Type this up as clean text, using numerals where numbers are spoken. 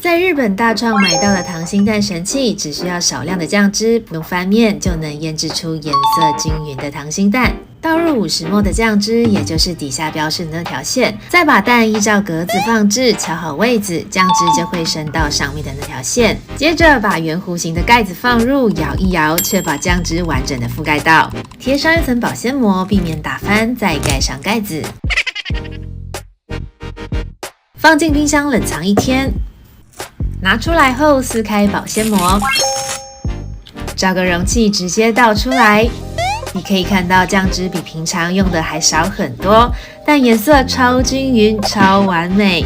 在日本大创买到的溏心蛋神器，只需要少量的酱汁，用翻面就能腌制出颜色均匀的溏心蛋。倒入50ml的酱汁，也就是底下标示的那条线，再把蛋依照格子放置，调好位置，酱汁就会升到上面的那条线。接着把圆弧形的盖子放入，摇一摇，确保酱汁完整的覆盖到，贴上一层保鲜膜，避免打翻，再盖上盖子，放进冰箱冷藏1天。拿出来后撕开保鲜膜，找个容器直接倒出来。你可以看到酱汁比平常用的还少很多，但颜色超均匀、超完美。